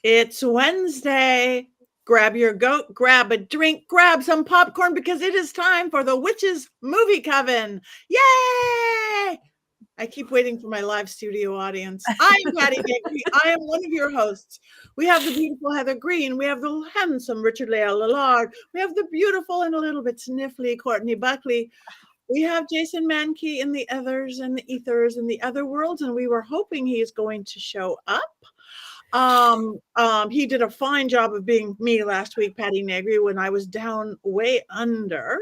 It's Wednesday. Grab your goat, grab a drink, grab some popcorn because it is time for the Witches Movie Coven. Yay! I keep waiting for my live studio audience. I am Patti Negri. I am one of your hosts. We have the beautiful Heather Greene. We have the handsome Richard-Lael Lillard. We have the beautiful and a little bit sniffly Courtney Buckley. We have Jason Mankey in the others and the ethers and the other worlds, and we were hoping he is going to show up. He did a fine job of being me last week, Patti Negri, when I was down way under.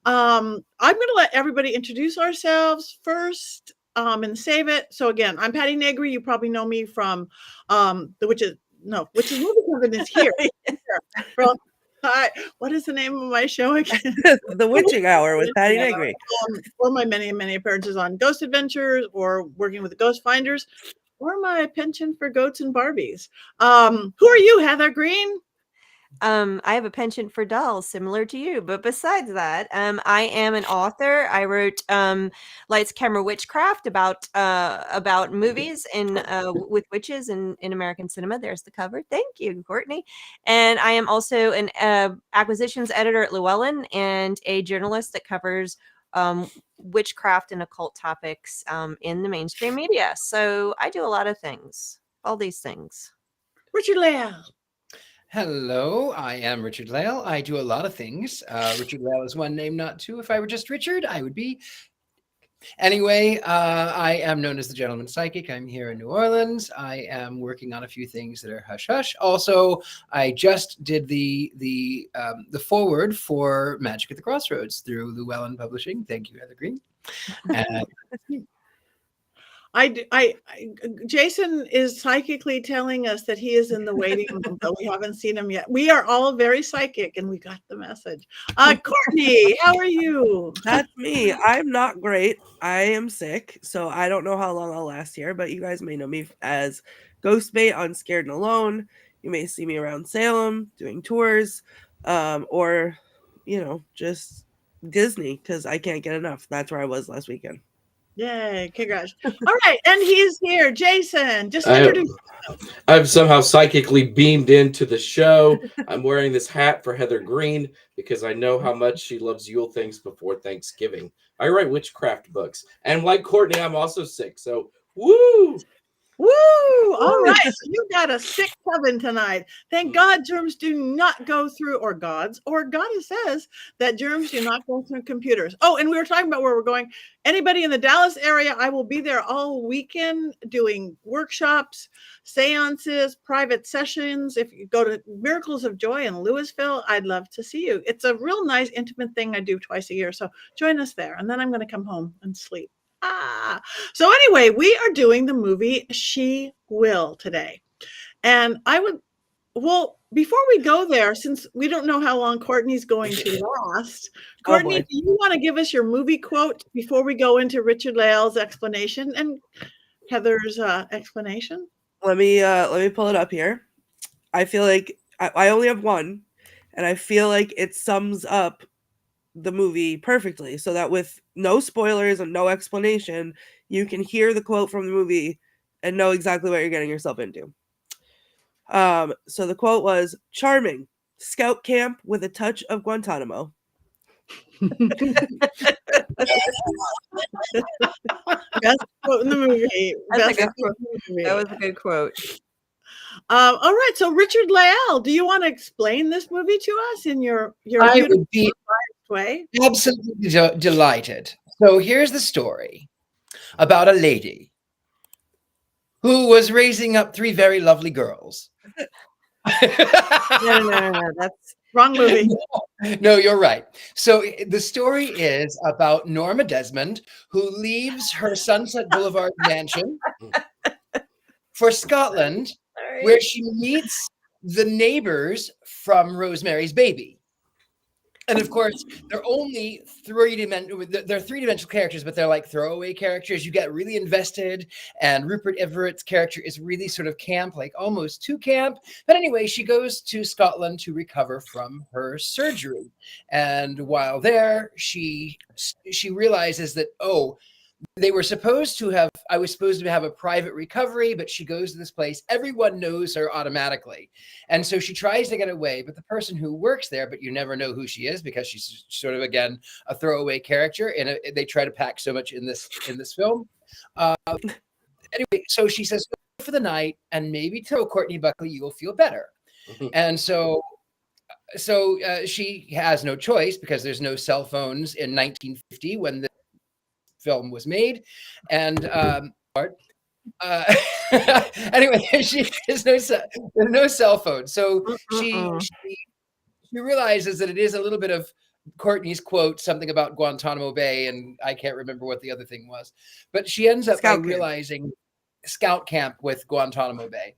I'm going to let everybody introduce ourselves first and save it. So again, I'm Patti Negri. You probably know me from the Witches Movie Coven is here. From, hi, what is the name of my show again? The Witching Hour with Patti Negri. Or my many, many appearances on Ghost Adventures or working with the Ghost Finders. Or my penchant for goats and Barbies. Who are you, Heather Greene? I have a penchant for dolls, similar to you. But besides that, I am an author. I wrote Lights, Camera, Witchcraft about movies with witches in American cinema. There's the cover. Thank you, Courtney. And I am also an acquisitions editor at Llewellyn and a journalist that covers witchcraft and occult topics in the mainstream media. So I do a lot of things, all these things. Richard-Lael. Hello, I am Richard-Lael. I do a lot of things. Richard-Lael is one name, not two. If I were just Richard, I would be. Anyway, I am known as the Gentleman Psychic. I'm here in New Orleans. I am working on a few things that are hush hush. Also, I just did the foreword for Magic at the Crossroads through Llewellyn Publishing. Thank you, Heather Greene. Jason is psychically telling us that he is in the waiting room, but we haven't seen him yet. We are all very psychic, and we got the message. Courtney, how are you? That's me. I'm not great. I am sick, so I don't know how long I'll last here, but you guys may know me as Ghostbait on Scared and Alone. You may see me around Salem doing tours, or, just Disney, because I can't get enough. That's where I was last weekend. Yay, congrats. All right, and he's here. Jason, just introduce yourself. I've somehow psychically beamed into the show. I'm wearing this hat for Heather Greene because I know how much she loves Yule things before Thanksgiving. I write witchcraft books. And like Courtney, I'm also sick. So, woo! Woo! All right, so you got a sick coven tonight. Thank God germs do not go through, or gods, or goddess says that germs do not go through computers. Oh, and we were talking about where we're going. Anybody in the Dallas area, I will be there all weekend doing workshops, seances, private sessions. If you go to Miracles of Joy in Louisville, I'd love to see you. It's a real nice, intimate thing I do twice a year. So join us there. And then I'm going to come home and sleep. So anyway, we are doing the movie She Will today. And before we go there, since we don't know how long Courtney's going to last, Courtney, do you want to give us your movie quote before we go into Richard-Lael's explanation and Heather's explanation? Let me pull it up here. I feel like I only have one, and I feel like it sums up the movie perfectly, so that with no spoilers and no explanation, you can hear the quote from the movie and know exactly what you're getting yourself into. So the quote was, "Charming, scout camp with a touch of Guantanamo." Best quote in the movie. That was a good quote. All right, so Richard-Lael, do you want to explain this movie to us in your I would be way? absolutely delighted. So here's the story about a lady who was raising up three very lovely girls. No, that's wrong movie. No, you're right. So the story is about Norma Desmond, who leaves her Sunset Boulevard mansion for Scotland, where she meets the neighbors from Rosemary's Baby. And of course, they're only three-dimensional characters, but they're like throwaway characters. You get really invested, and Rupert Everett's character is really sort of camp, like almost too camp. But anyway, she goes to Scotland to recover from her surgery. And while there, she realizes that, they were supposed to have, I was supposed to have a private recovery, but she goes to this place. Everyone knows her automatically. And so she tries to get away, but the person who works there, but you never know who she is because she's sort of, again, a throwaway character. And they try to pack so much in this film. Anyway, so she says, go for the night and maybe tell Courtney Buckley you will feel better. And so she has no choice because there's no cell phones in 1950 when the film was made. And anyway, there's no cell phone. So she realizes that it is a little bit of Courtney's quote, something about Guantanamo Bay, and I can't remember what the other thing was. But she ends up by realizing scout camp with Guantanamo Bay.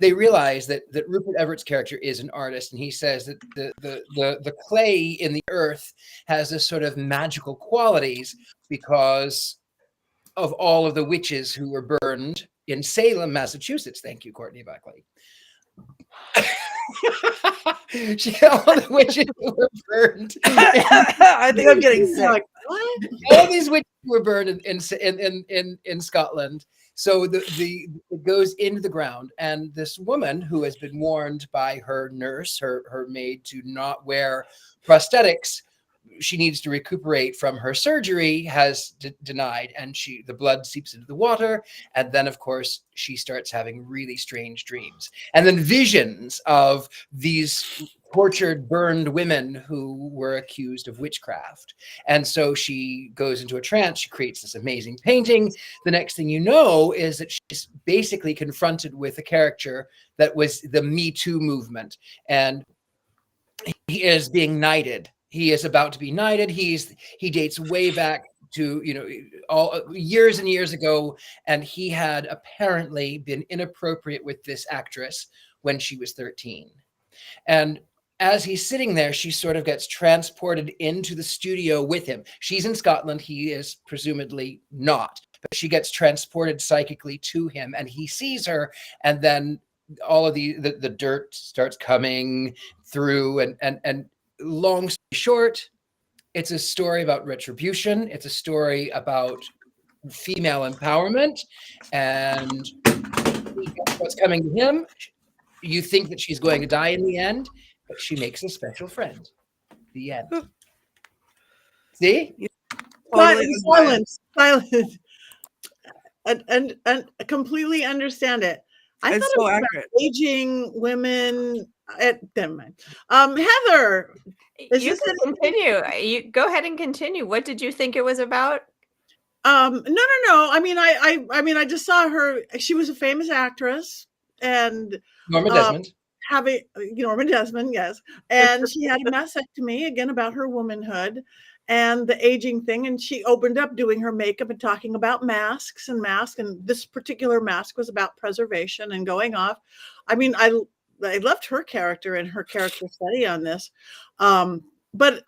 They realize that Rupert Everett's character is an artist, and he says that the clay in the earth has this sort of magical qualities because of all of the witches who were burned in Salem, Massachusetts. Thank you, Courtney Buckley. All the witches who were burned. I think I'm getting sick. Like, what? All these witches were burned in Scotland. So it goes into the ground, and this woman who has been warned by her nurse, her maid, to not wear prosthetics, she needs to recuperate from her surgery, has denied, and the blood seeps into the water, and then of course she starts having really strange dreams, and then visions of these tortured, burned women who were accused of witchcraft. And so she goes into a trance. She creates this amazing painting. The next thing you know is that she's basically confronted with a character that was the Me Too movement, and he is being knighted. He is about to be knighted. He dates way back to, all years and years ago, and he had apparently been inappropriate with this actress when she was 13. And as he's sitting there, she sort of gets transported into the studio with him. She's in Scotland. He is presumably not, but she gets transported psychically to him, and he sees her, and then all of the dirt starts coming through, and long story short, it's a story about retribution. It's a story about female empowerment, and what's coming to him. You think that she's going to die in the end, but she makes a special friend. The end. See? Silence. And completely understand it. I It's thought so it was accurate. about aging women. Never mind. Heather, You can continue. You go ahead and continue. What did you think it was about? No. I mean, I just saw her. She was a famous actress, and Norma Desmond. having Norma Desmond, yes, and she had a mastectomy, again about her womanhood and the aging thing, and she opened up doing her makeup and talking about masks, and this particular mask was about preservation and going off. I mean, I loved her character and her character study on this, but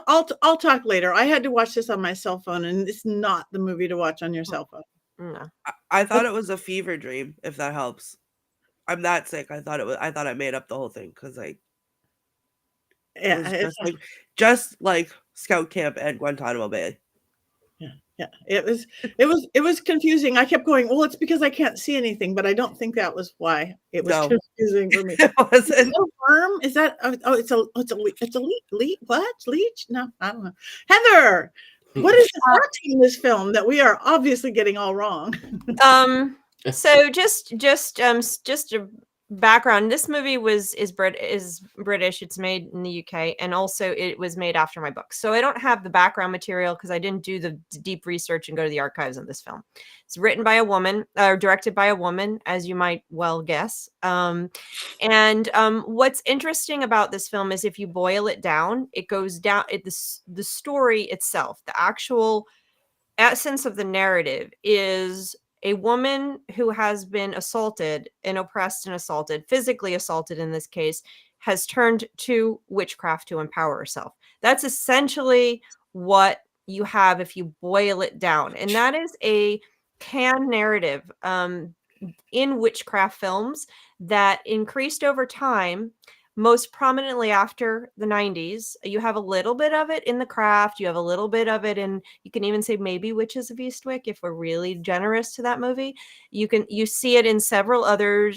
I'll talk later. I had to watch this on my cell phone, and it's not the movie to watch on your cell phone. No. I thought it was a fever dream, if that helps. I'm that sick. I thought I made up the whole thing because just like Scout Camp and Guantanamo Bay. Yeah. It was confusing. I kept going, well, it's because I can't see anything, but I don't think that was why it was confusing for me. It wasn't. No worm? Is that? It's a leech. What leech? No, I don't know. Heather, what is the plot in this film that we are obviously getting all wrong? So just a background. This movie is British. It's made in the UK, and also it was made after my book. So I don't have the background material because I didn't do the deep research and go to the archives of this film. It's written by a woman, or directed by a woman, as you might well guess. What's interesting about this film is if you boil it down, it goes down. The story itself, the actual essence of the narrative is a woman who has been assaulted and oppressed and assaulted, physically assaulted in this case, has turned to witchcraft to empower herself. That's essentially what you have if you boil it down. And that is a canned narrative in witchcraft films that increased over time most prominently after the 90s. You have a little bit of it in The Craft. You have a little bit of it in, you can even say maybe Witches of Eastwick if we're really generous to that movie. You see it in several other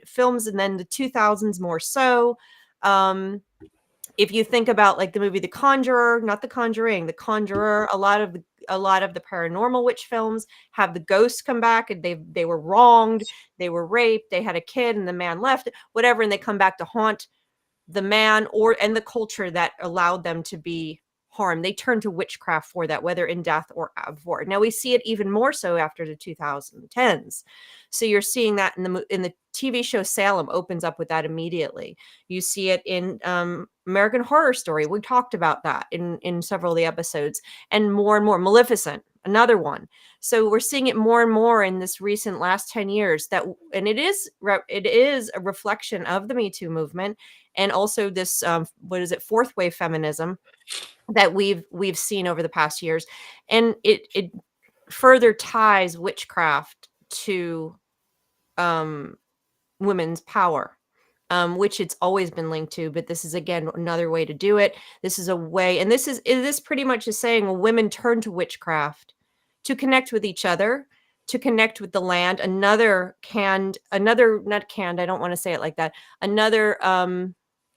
films, and then the 2000s more so. If you think about like the movie The Conjurer, not The Conjuring, The Conjurer, a lot of the paranormal witch films have the ghosts come back, and they were wronged, they were raped, they had a kid and the man left, whatever, and they come back to haunt the man and the culture that allowed them to be harmed. They turn to witchcraft for that, whether in death or before. Now we see it even more so after the 2010s. So you're seeing that in the TV show Salem opens up with that immediately. You see it in American Horror Story. We talked about that in several of the episodes, and more. Maleficent, another one. So we're seeing it more and more in this recent last 10 years and it is a reflection of the Me Too movement, and also this fourth wave feminism that we've seen over the past years. And it further ties witchcraft to women's power, which it's always been linked to, but this is again another way to do it. This is a way, and this pretty much is saying, well, women turn to witchcraft to connect with each other, to connect with the land. Another I don't want to say it like that. Another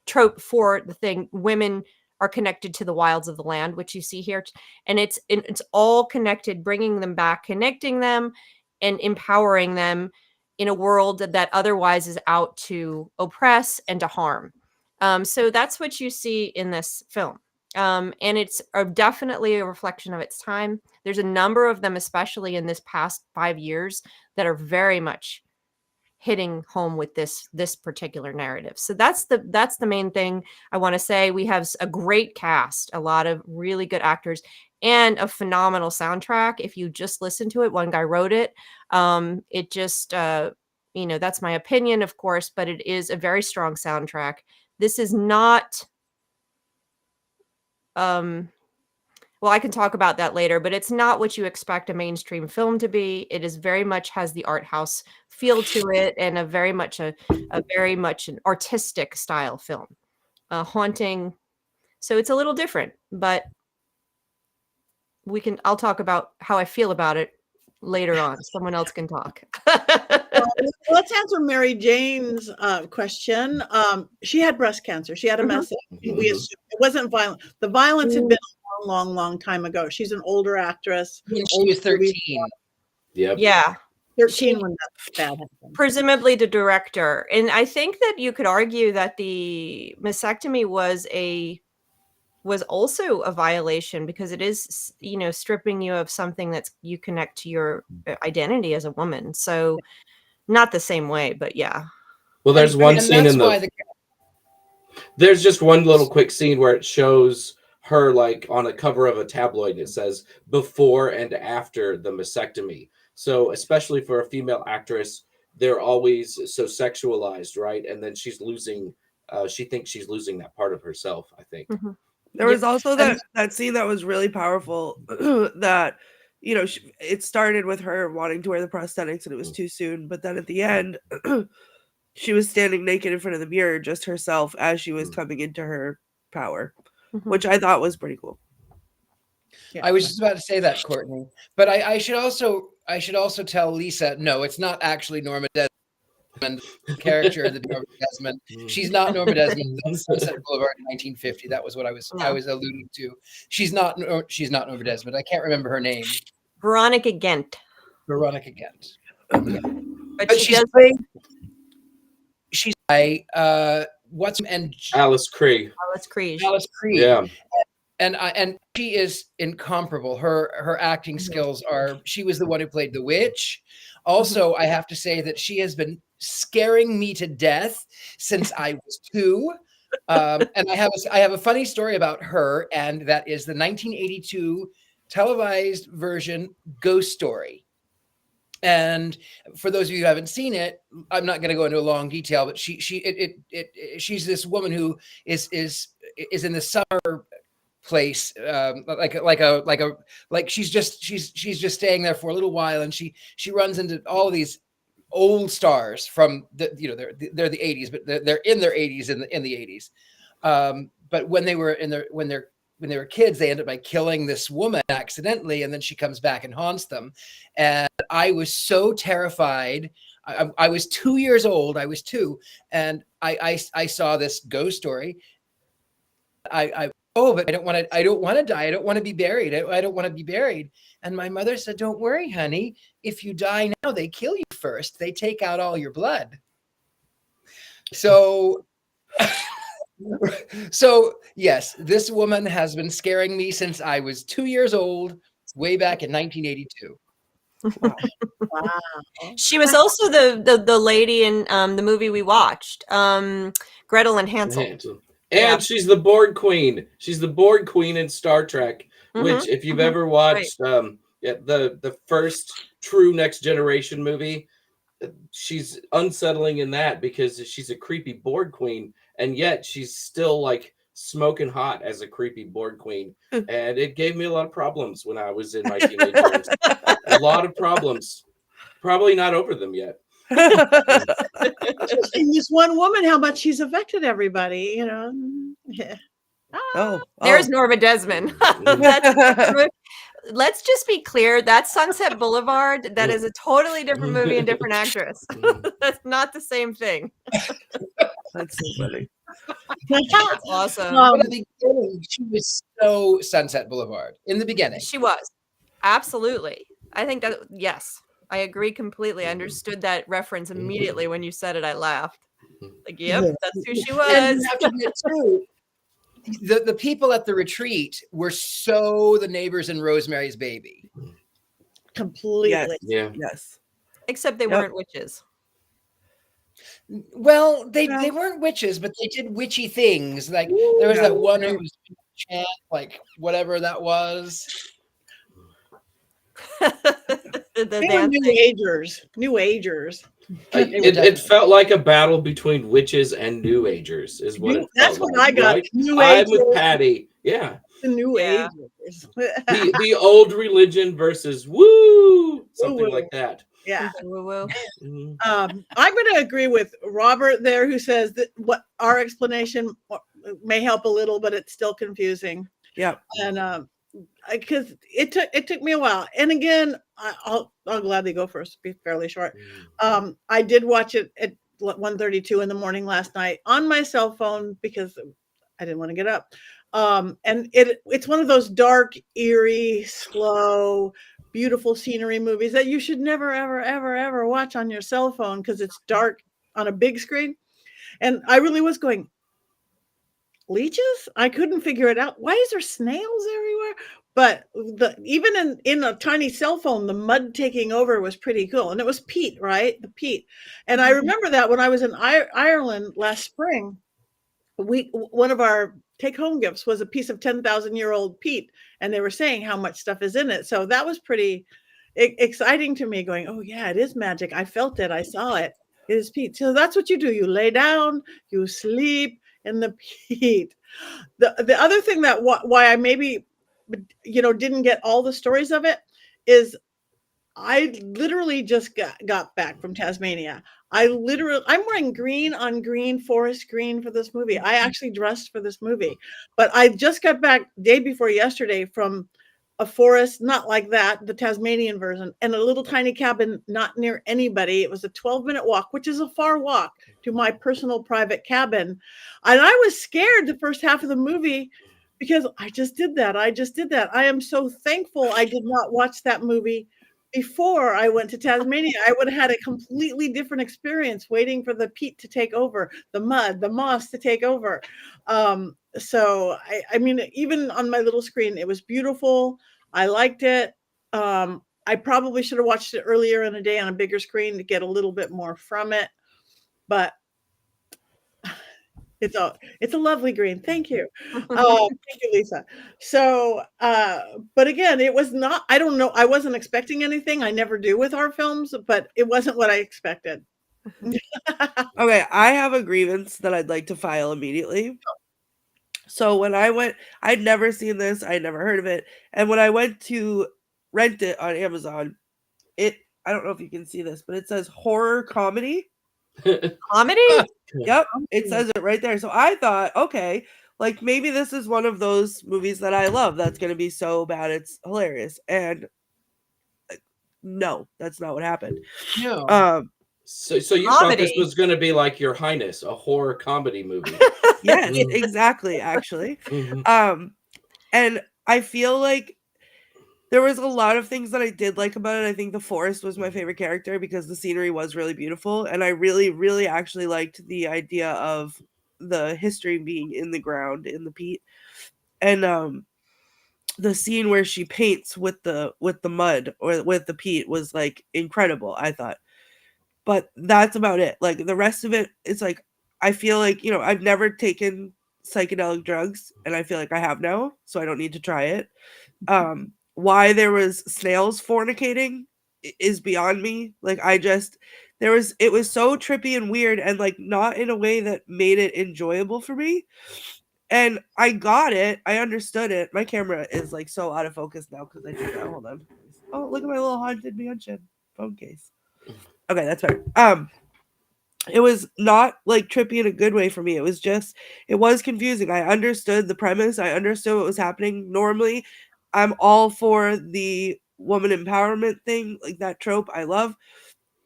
trope for the thing, women are connected to the wilds of the land, which you see here, and it's all connected, bringing them back, connecting them, and empowering them in a world that otherwise is out to oppress and to harm. So that's what you see in this film. And it's definitely a reflection of its time. There's a number of them, especially in this past 5 years, that are very much hitting home with this particular narrative. So that's the main thing I want to say. We have a great cast, a lot of really good actors, and a phenomenal soundtrack. If you just listen to it, one guy wrote it. It just, that's my opinion, of course, but it is a very strong soundtrack. This is not, well, I can talk about that later, but it's not what you expect a mainstream film to be. It is very much has the art house feel to it, and a very much an artistic style film, haunting. So it's a little different, but I'll talk about how I feel about it later on. Someone else can talk. Let's answer Mary Jane's question. She had breast cancer. She had a message. We assumed it wasn't violent. The violence had been a long time ago. She's an older actress. When she was 13. Yep. Yeah. 13 when that bad happened. Presumably the director. And I think that you could argue that the mastectomy was also a violation, because it is, stripping you of something that's you connect to your identity as a woman. So not the same way, but yeah. Well, there's one scene in there's just one little quick scene where it shows her like on a cover of a tabloid, and it says before and after the mastectomy. So especially for a female actress, they're always so sexualized, right? And then she's losing, she thinks she's losing that part of herself, I think. Mm-hmm. There was also that scene that was really powerful that, it started with her wanting to wear the prosthetics and it was too soon. But then at the end, she was standing naked in front of the mirror, just herself, as she was coming into her power, which I thought was pretty cool. Yeah. I was just about to say that, Courtney, but I should also tell Lisa, no, it's not actually Norma Desmond, character of the Norma Desmond. She's not Norma Desmond. Sunset Boulevard in 1950. That was what I was alluding to. She's not Norma Desmond. I can't remember her name. Veronica Gent. Veronica Gent. Yeah. But she's Alice Krige. Alice Krige. Yeah. And she is incomparable. Her acting skills are. She was the one who played the witch. Also, I have to say that she has been scaring me to death since I was 2. And I have a funny story about her, and that is the 1982 televised version Ghost Story. And for those of you who haven't seen it, I'm not going to go into a long detail, but she's this woman who is in the summer place, like she's just staying there for a little while, and she runs into all of these old stars from the, you know, they're the 80s, but they're in their 80s in the 80s. But when they were when they were kids, they ended up by killing this woman accidentally, and then she comes back and haunts them. And I was so terrified. I was 2 years old. I was 2, and I saw this ghost story. But I don't want to. I don't want to die. I don't want to be buried. I don't want to be buried. And my mother said, "Don't worry, honey. If you die now, they kill you first. They take out all your blood." So. So yes, this woman has been scaring me since I was 2 years old, way back in 1982. Wow. She was also the lady in the movie we watched, Gretel and Hansel. And Yeah. she's the board queen. She's the board queen in Star Trek, which if you've ever watched the first true Next Generation movie, she's unsettling in that because she's a creepy board queen, and yet she's still like smoking hot as a creepy board queen. And it gave me a lot of problems when I was in my teenage years. A lot of problems. Probably not over them yet. And this one woman, how much she's affected everybody, you know. Yeah. There's Norma Desmond. Let's just be clear. That's Sunset Boulevard. That is a totally different movie and different actress. That's not the same thing. That's so funny. That's awesome. In the beginning, she was so Sunset Boulevard. In the beginning, She was. Absolutely. I think that, yes, I agree completely. I understood that reference immediately when you said it. I laughed. Like, yep, that's who she And was. you have to admit, too, the people at the retreat were so the neighbors in Rosemary's Baby. Completely. Yes. Yeah. Yes. Except they weren't witches. Well, they weren't witches, but they did witchy things. Like there was that one who was chant, like whatever that was. The They were dancing. New agers. It felt like a battle between witches and New Agers, is what it That's felt what like, I got. right? New I'm with Agers. Patty. Yeah. The New Yeah. Agers. The old religion versus woo, something like that. Yeah. Woo-woo. Mhm. I'm going to agree with Robert there, who says that what our explanation may help a little, but it's still confusing. Yeah. And because it took me a while. And again, I'll gladly go first. Be fairly short. I did watch it at 1:32 in the morning last night on my cell phone because I didn't want to get up. And it's one of those dark, eerie, slow, beautiful scenery movies that you should never, ever, ever, ever watch on your cell phone because it's dark on a big screen. And I really was going, leeches? I couldn't figure it out. Why is there snails everywhere? But even in a tiny cell phone, the mud taking over was pretty cool. And it was peat, right? The peat. And I remember that when I was in Ireland last spring, one of our take-home gifts was a piece of 10,000-year-old peat, and they were saying how much stuff is in it. So that was pretty exciting to me, going, oh yeah, it is magic. I felt it. I saw it. It is peat. So that's what you do. You lay down, you sleep in the peat. The other thing that why I maybe didn't get all the stories of it is I literally just got back from Tasmania. I'm wearing green on green, forest green for this movie. I actually dressed for this movie, but I just got back day before yesterday from a forest, not like that, the Tasmanian version, and a little tiny cabin not near anybody. It was a 12-minute walk, which is a far walk to my personal private cabin. And I was scared the first half of the movie because I just did that. I am so thankful I did not watch that movie before I went to Tasmania. I would have had a completely different experience waiting for the peat to take over, the mud, the moss to take over. So I mean, even on my little screen, it was beautiful. I liked it. I probably should have watched it earlier in the day on a bigger screen to get a little bit more from it, but it's a lovely green. Thank you. Thank you, Lisa. So, but again, it was not, I don't know. I wasn't expecting anything. I never do with our films, but it wasn't what I expected. Okay, I have a grievance that I'd like to file immediately. So when I went, I'd never seen this. I'd never heard of it. And when I went to rent it on Amazon, it I don't know if you can see this, but it says horror comedy. Comedy? Yep, it says it right there. So I thought, okay, like maybe this is one of those movies that I love that's going to be so bad it's hilarious. And no, that's not what happened. No. So you thought this Comedy. was going to be like Your Highness, a horror comedy movie. Yes, exactly, actually. And I feel like there was a lot of things that I did like about it. I think the forest was my favorite character because the scenery was really beautiful. And I really, really actually liked the idea of the history being in the ground, in the peat. And the scene where she paints with the mud or with the peat was like incredible, I thought. But that's about it. Like the rest of it, it's like, I feel like, you know, I've never taken psychedelic drugs and I feel like I have now, so I don't need to try it. Why there was snails fornicating is beyond me. Like it was so trippy and weird and like not in a way that made it enjoyable for me. And I got it. I understood it. My camera is like so out of focus now because I did that. Hold on. Oh, look at my little haunted mansion phone case. Okay, that's better. It was not like trippy in a good way for me. It was confusing. I understood the premise. I understood what was happening. Normally, I'm all for the woman empowerment thing, like that trope I love,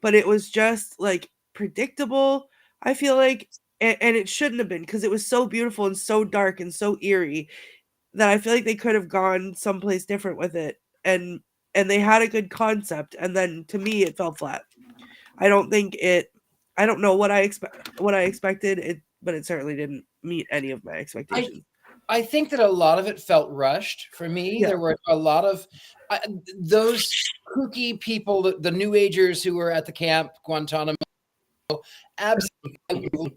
but it was just like predictable. I feel like, and it shouldn't have been because it was so beautiful and so dark and so eerie that I feel like they could have gone someplace different with it. And they had a good concept, and then to me it fell flat. I don't know what I expected, but it certainly didn't meet any of my expectations. I think that a lot of it felt rushed for me. Yeah. There were a lot of those kooky people, the New Agers who were at the camp Guantanamo. Absolutely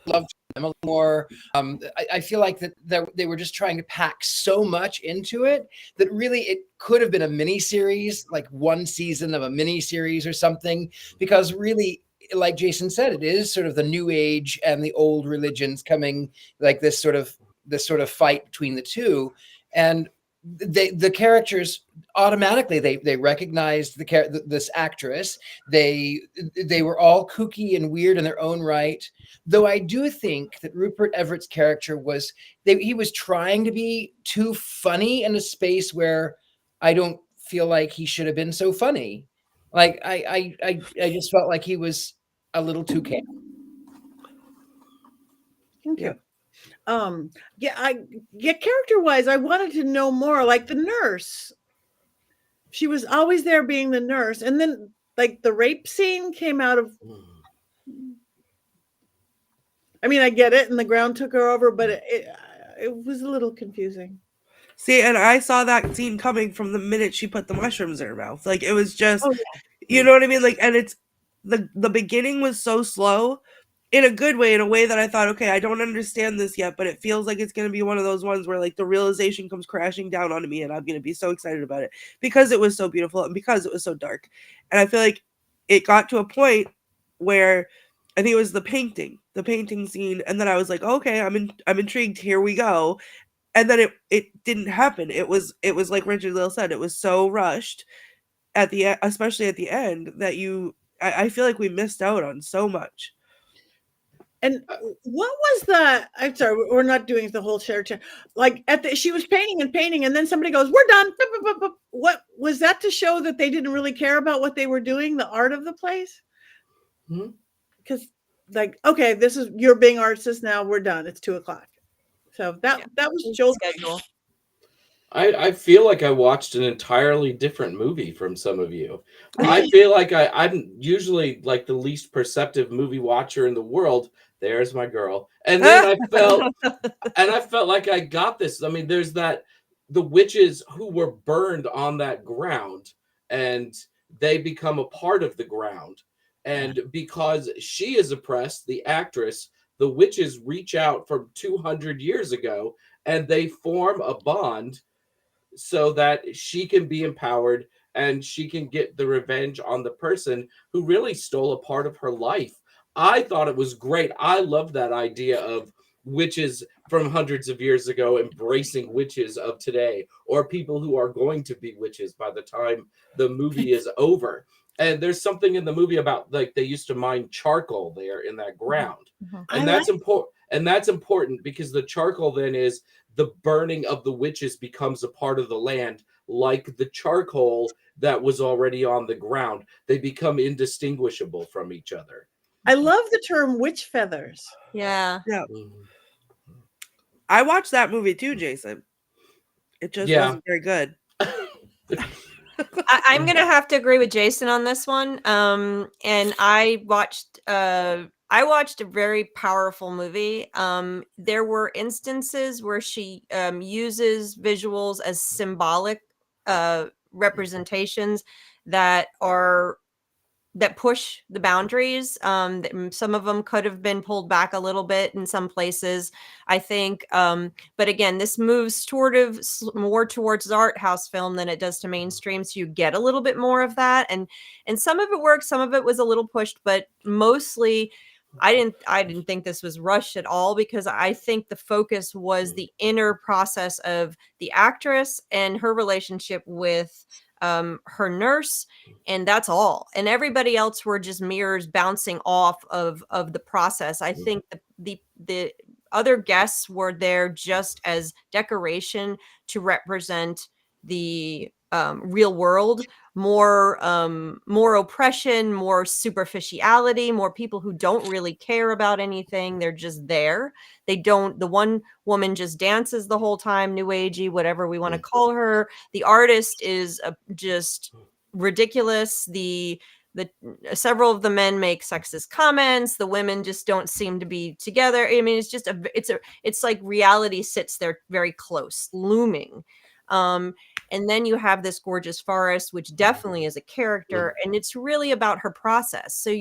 loved them a little more. I feel like that they were just trying to pack so much into it that really it could have been a mini series, like one season of a mini series or something, because really, like Jason said, it is sort of the New Age and the old religions coming, like this sort of fight between the two. And the characters automatically they recognized this actress. They were all kooky and weird in their own right. Though I do think that Rupert Everett's character he was trying to be too funny in a space where I don't feel like he should have been so funny. Like I just felt like he was a little too camp. Thank you. Character wise, I wanted to know more. Like the nurse, she was always there being the nurse, and then like the rape scene came out of. I mean, I get it, and the ground took her over, but it was a little confusing. See, and I saw that scene coming from the minute she put the mushrooms in her mouth. Like it was just, you know what I mean? Like, and it's the beginning was so slow. In a good way, in a way that I thought, okay, I don't understand this yet, but it feels like it's going to be one of those ones where like the realization comes crashing down onto me and I'm going to be so excited about it because it was so beautiful and because it was so dark. And I feel like it got to a point where I think it was the painting scene. And then I was like, okay, I'm intrigued. Here we go. And then it didn't happen. It was like Richard-Lael said, it was so rushed at especially at the end that I feel like we missed out on so much. And what was that? I'm sorry, we're not doing the whole share. Like she was painting, and then somebody goes, "We're done." What was that to show that they didn't really care about what they were doing, the art of the place? Because, like, okay, you're being artist now. We're done. It's 2:00. So that was Joel's schedule. I feel like I watched an entirely different movie from some of you. I feel like I'm usually like the least perceptive movie watcher in the world. There's my girl. And then I felt like I got this. I mean, there's the witches who were burned on that ground and they become a part of the ground. And because she is oppressed, the actress, the witches reach out from 200 years ago and they form a bond so that she can be empowered and she can get the revenge on the person who really stole a part of her life. I thought it was great. I love that idea of witches from hundreds of years ago embracing witches of today, or people who are going to be witches by the time the movie is over. And there's something in the movie about like they used to mine charcoal there in that ground. And that's important. And that's important because the charcoal then is the burning of the witches becomes a part of the land, like the charcoal that was already on the ground. They become indistinguishable from each other. I love the term witch feathers. Yeah. I watched that movie too, Jason. It just wasn't very good. I'm gonna have to agree with Jason on this one. And I watched a very powerful movie. There were instances where she uses visuals as symbolic representations that push the boundaries. Some of them could have been pulled back a little bit in some places, I think. But again, this moves more towards art house film than it does to mainstream. So you get a little bit more of that. And some of it worked, some of it was a little pushed, but mostly I didn't think this was rushed at all, because I think the focus was the inner process of the actress and her relationship with her nurse, and that's all. And everybody else were just mirrors bouncing off of the process. I think the other guests were there just as decoration to represent the real world, more oppression, more superficiality, more people who don't really care about anything. They're just there. The one woman just dances the whole time, new agey, whatever we want to call her. The artist is just ridiculous. The several of the men make sexist comments. The women just don't seem to be together. I mean, it's like reality sits there very close, looming. And then you have this gorgeous forest, which definitely is a character, and it's really about her process. So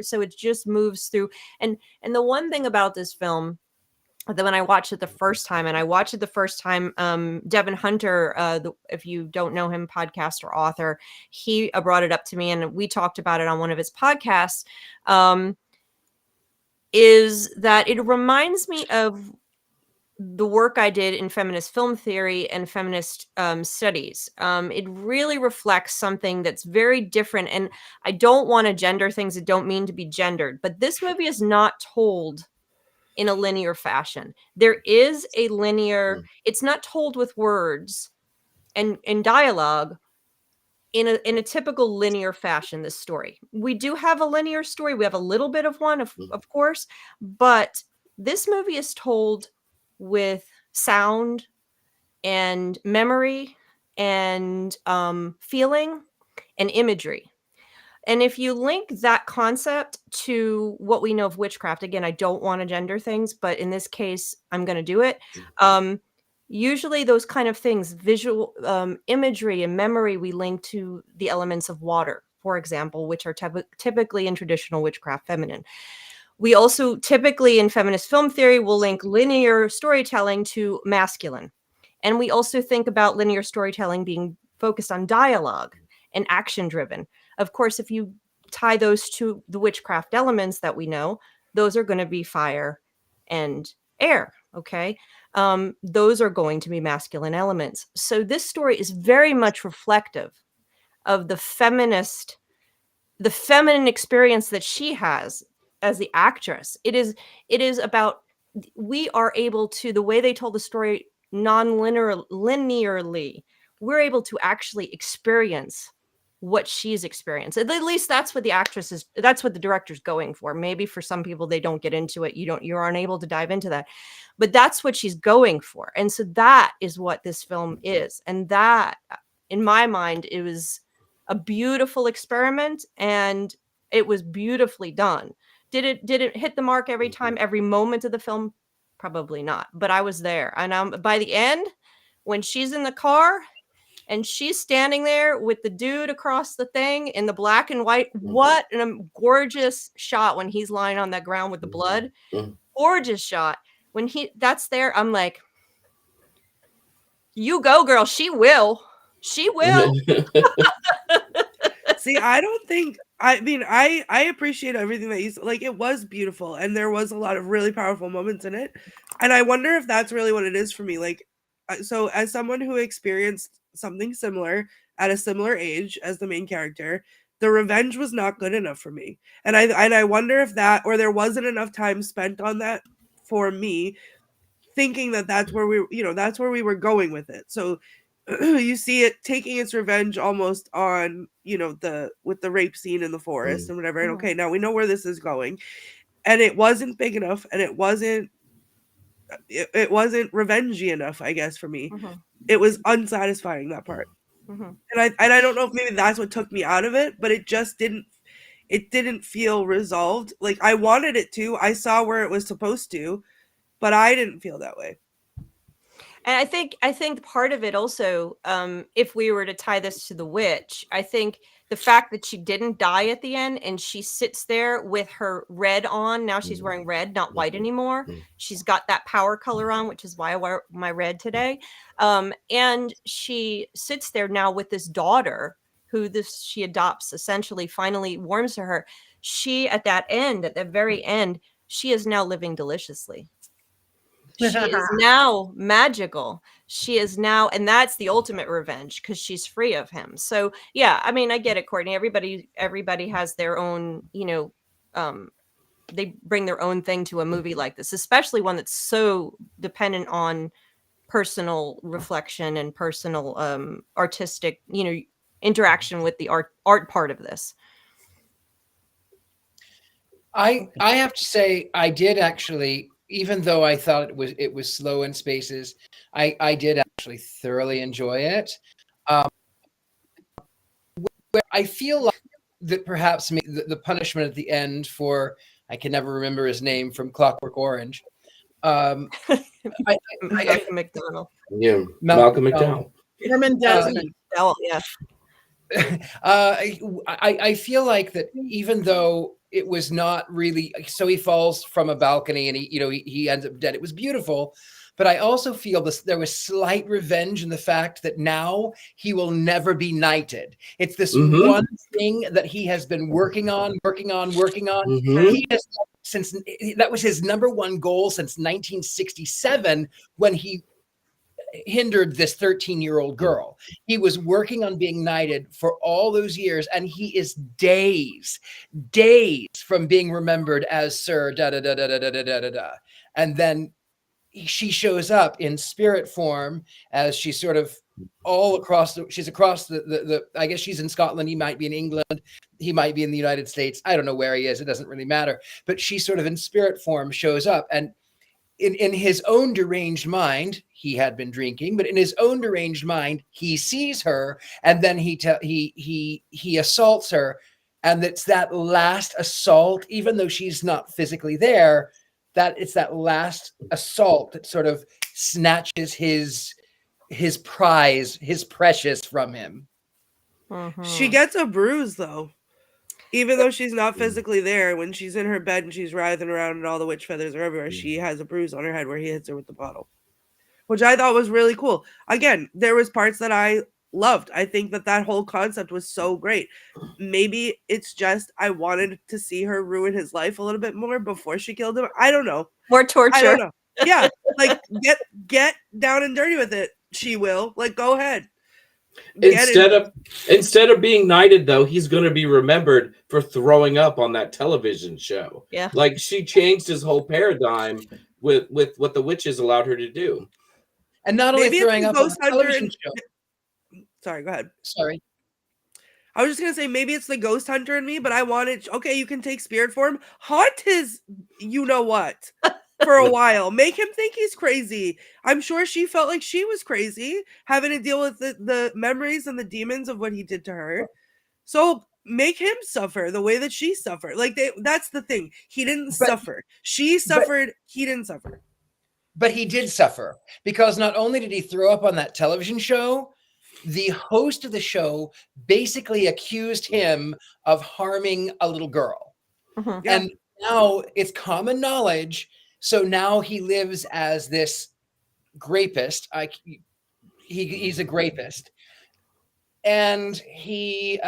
so it just moves through. And the one thing about this film that when I watched it the first time, Devin Hunter, if you don't know him, podcaster, author, he brought it up to me, and we talked about it on one of his podcasts, is that it reminds me of the work I did in feminist film theory and feminist studies. It really reflects something that's very different. And I don't want to gender things that don't mean to be gendered, but this movie is not told in a linear fashion. There is a linear, it's not told with words and dialogue in a typical linear fashion, this story. We do have a linear story. We have a little bit of one, of course, but this movie is told with sound and memory and feeling and imagery. And if you link that concept to what we know of witchcraft, again, I don't want to gender things, but in this case, I'm going to do it. Usually those kind of things, visual imagery and memory, we link to the elements of water, for example, which are typically in traditional witchcraft feminine. We also typically in feminist film theory will link linear storytelling to masculine. And we also think about linear storytelling being focused on dialogue and action driven. Of course, if you tie those to the witchcraft elements that we know, those are going to be fire and air. Okay. Those are going to be masculine elements. So this story is very much reflective of the feminine experience that she has as the actress. It is about, we are able to, the way they told the story linearly, we're able to actually experience what she's experienced. At least that's what that's what the director's going for. Maybe for some people, they don't get into it. You aren't able to dive into that, but that's what she's going for. And so that is what this film is. And that, in my mind, it was a beautiful experiment, and it was beautifully done. Did it hit the mark every time, every moment of the film? Probably not, but I was there. And by the end, when she's in the car and she's standing there with the dude across the thing in the black and white, what a gorgeous shot when he's lying on that ground with the blood. Gorgeous shot. When that's there, I'm like, you go, girl. She will. See, I don't think. I mean, I appreciate everything that you like. It was beautiful, and there was a lot of really powerful moments in it. And I wonder if that's really what it is for me. Like, so as someone who experienced something similar at a similar age as the main character, the revenge was not good enough for me. And I wonder if that, or there wasn't enough time spent on that for me, thinking that that's where that's where we were going with it. So you see it taking its revenge almost on, with the rape scene in the forest and whatever. And okay, now we know where this is going. And it wasn't big enough, and it wasn't revengey enough, I guess, for me. It was unsatisfying, that part. And I don't know if maybe that's what took me out of it, but it just didn't feel resolved. Like, I wanted it to. I saw where it was supposed to, but I didn't feel that way. And I think part of it also, if we were to tie this to the witch, I think the fact that she didn't die at the end and she sits there with her red on. Now she's wearing red, not white anymore. She's got that power color on, which is why I wear my red today. And she sits there now with this daughter who she adopts, essentially finally warms to her. She, at the very end, she is now living deliciously. She is now magical. She is now, and that's the ultimate revenge because she's free of him. So yeah, I mean, I get it, Courtney. Everybody has their own, they bring their own thing to a movie like this, especially one that's so dependent on personal reflection and personal artistic, interaction with the art part of this. I have to say, I did actually, even though I thought it was slow in spaces, I did actually thoroughly enjoy it. Where I feel like that perhaps the punishment at the end for, I can never remember his name from Clockwork Orange. Malcolm McDowell. Yeah, Malcolm McDowell. Herman Desmond. Yeah. I feel like that even though it was not really, so he falls from a balcony and he ends up dead. It was beautiful, but I also feel there was slight revenge in the fact that now he will never be knighted. It's this one thing that he has been working on. He has, since that was his number one goal since 1967 when he hindered this 13-year-old girl. He was working on being knighted for all those years, and he is days from being remembered as Sir da da da da da da da da da. And then she shows up in spirit form as she's sort of all across she's across the I guess she's in Scotland, he might be in England, he might be in the United States, I don't know where he is, it doesn't really matter, but she sort of in spirit form shows up, and in his own deranged mind, he had been drinking, but in his own deranged mind, he sees her, and then he assaults her, and it's that last assault, even though she's not physically there, that it's that last assault that sort of snatches his prize, his precious from him. She gets a bruise though. Even though she's not physically there, when she's in her bed and she's writhing around and all the witch feathers are everywhere, she has a bruise on her head where he hits her with the bottle, which I thought was really cool. Again, there was parts that I loved. I think that whole concept was so great. Maybe it's just I wanted to see her ruin his life a little bit more before she killed him. I don't know. More torture. I don't know. Yeah, like get down and dirty with it. She will. Like, go ahead. Instead of being knighted, though, he's going to be remembered for throwing up on that television show. Yeah, like she changed his whole paradigm with what the witches allowed her to do. And not only throwing up on the television show. Sorry, go ahead. Sorry. I was just going to say, maybe it's the ghost hunter in me, but I wanted, okay, you can take spirit form, haunt his, you-know-what, for a while. Make him think he's crazy. I'm sure she felt like she was crazy, having to deal with the memories and the demons of what he did to her. So make him suffer the way that she suffered. Like, that's the thing. He didn't suffer. She suffered. He didn't suffer. But he did suffer, because not only did he throw up on that television show, the host of the show basically accused him of harming a little girl. And now it's common knowledge. So now he lives as this grapist. He's a grapist. And he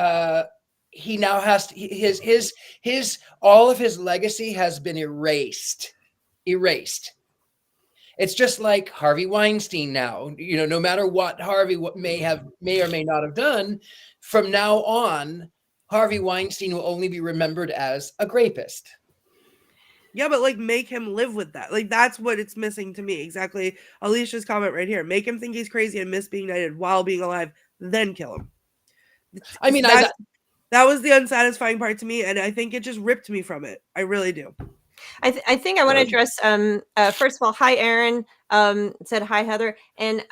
he now has to, his all of his legacy has been erased. It's just like Harvey Weinstein now. No matter what Harvey may or may not have done, from now on, Harvey Weinstein will only be remembered as a rapist. Yeah, but like make him live with that. Like that's what it's missing to me. Exactly. Alicia's comment right here. Make him think he's crazy and miss being knighted while being alive, then kill him. I mean, that was the unsatisfying part to me, and I think it just ripped me from it. I really do. I think I want to address first of all, hi Aaron, said hi Heather, and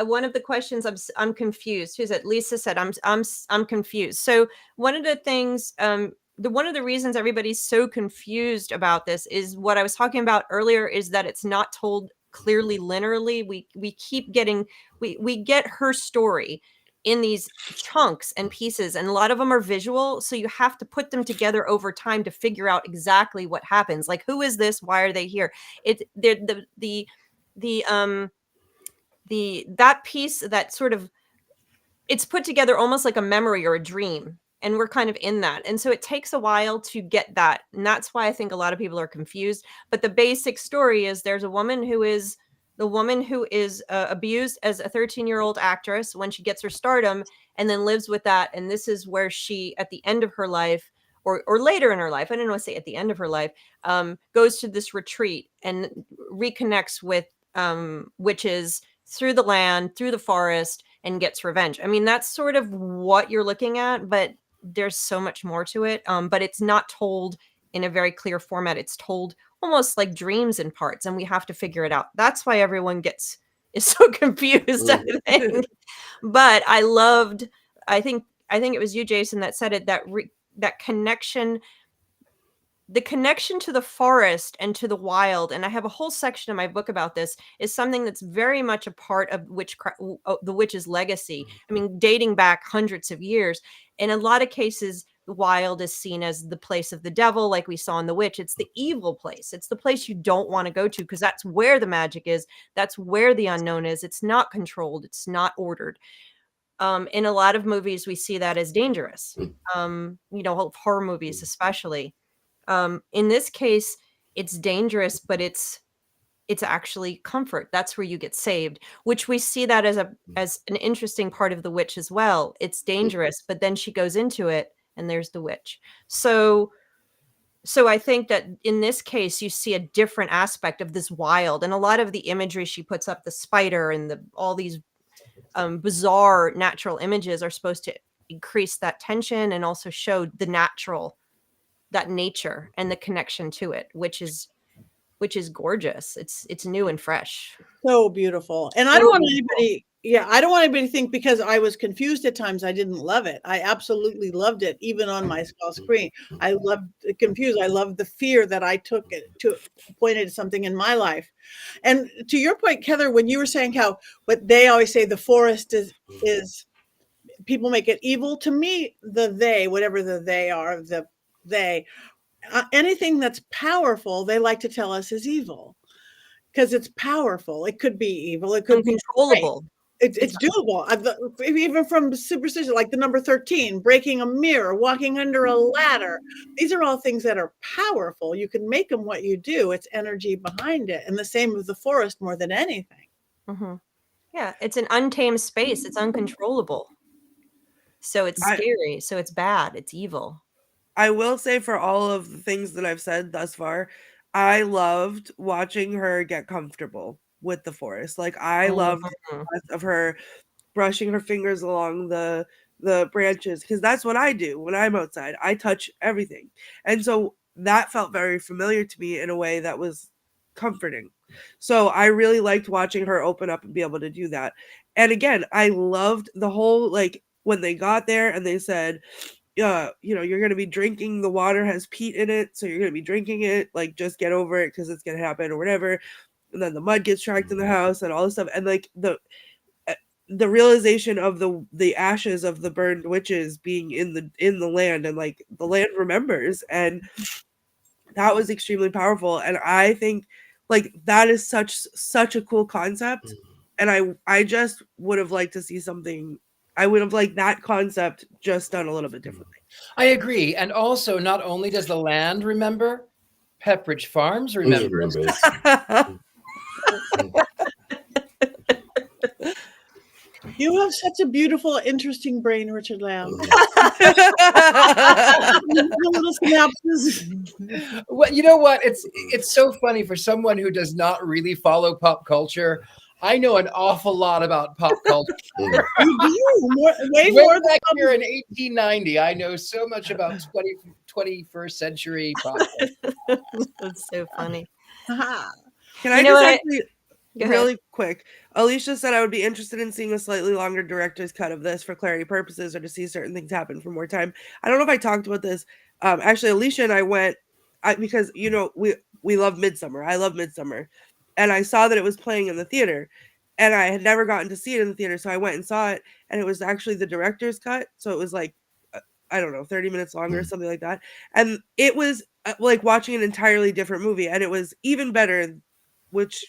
one of the questions I'm confused. Who's it? Lisa said I'm confused. So one of the things one of the reasons everybody's so confused about this is what I was talking about earlier, is that it's not told clearly linearly. We keep getting we get her story in these chunks and pieces, and a lot of them are visual, so you have to put them together over time to figure out exactly what happens. Like, who is this? Why are they here? That piece, that sort of, it's put together almost like a memory or a dream, and we're kind of in that, and so it takes a while to get that, and that's why I think a lot of people are confused. But the basic story is there's a woman who is abused as a 13-year-old actress when she gets her stardom, and then lives with that. And this is where she, at the end of her life, or later in her life, I don't want to say at the end of her life, goes to this retreat and reconnects with witches through the land, through the forest, and gets revenge. I mean, that's sort of what you're looking at, but there's so much more to it. But it's not told in a very clear format. It's told almost like dreams in parts, and we have to figure it out. That's why everyone is so confused, I think. But I think it was you, Jason, that said it, that connection, the connection to the forest and to the wild, and I have a whole section in my book about this, is something that's very much a part of the witch's legacy. I mean, dating back hundreds of years. In a lot of cases, the wild is seen as the place of the devil, like we saw in The Witch. It's the evil place. It's the place you don't want to go to, because that's where the magic is. That's where the unknown is. It's not controlled. It's not ordered. In a lot of movies, we see that as dangerous. Horror movies especially. In this case, it's dangerous, but it's actually comfort. That's where you get saved, which we see that as an interesting part of The Witch as well. It's dangerous, but then she goes into it, and there's the witch. So I think that in this case, you see a different aspect of this wild, and a lot of the imagery she puts up, the spider and all these bizarre natural images, are supposed to increase that tension and also show that nature and the connection to it, which is gorgeous. It's new and fresh. So beautiful. And I don't want anybody to think because I was confused at times I didn't love it. I absolutely loved it, even on my small screen. I loved confused. I loved the fear that I took it to pointed to something in my life. And to your point, Heather, when you were saying what they always say, the forest is people make it evil. To me, whatever the they are, anything that's powerful, they like to tell us is evil. Because it's powerful. It could be evil. It could be uncontrollable. It's doable. Even from superstition, like the number 13, breaking a mirror, walking under a ladder. These are all things that are powerful. You can make them what you do. It's energy behind it. And the same with the forest more than anything. Mm-hmm. Yeah, it's an untamed space. It's uncontrollable. So it's scary. So it's bad. It's evil. I will say, for all of the things that I've said thus far, I loved watching her get comfortable with the forest. Like, I loved the process of her brushing her fingers along the branches, because that's what I do when I'm outside. I touch everything. And so that felt very familiar to me in a way that was comforting. So I really liked watching her open up and be able to do that. And again, I loved the whole, like, when they got there and they said, you're going to be drinking, the water has peat in it, so you're going to be drinking it, like, just get over it because it's going to happen or whatever. And then the mud gets tracked in the house and all this stuff. And like the realization of the ashes of the burned witches being in the land, and like the land remembers, and that was extremely powerful. And I think like that is such a cool concept. And I just would have liked to see something I would have liked that concept just done a little bit differently. I agree. And also, not only does the land remember, Pepperidge Farms remembers. You have such a beautiful, interesting brain, Richard-Lael. Little synapses. Well, you know what? It's so funny for someone who does not really follow pop culture. I know an awful lot about pop culture. You do way Way more back here in 1890, I know so much about 21st century pop culture. That's so funny. than Can I You know just what? actually, Go ahead. really quick? Alicia said I would be interested in seeing a slightly longer director's cut of this for clarity purposes, or to see certain things happen for more time. I don't know if I talked about this. Actually, Alicia and I went because we love Midsummer. I love Midsummer, and I saw that it was playing in the theater, and I had never gotten to see it in the theater, so I went and saw it, and it was actually the director's cut. So it was like, I don't know, 30 minutes longer or something like that, and it was like watching an entirely different movie, and it was even better, which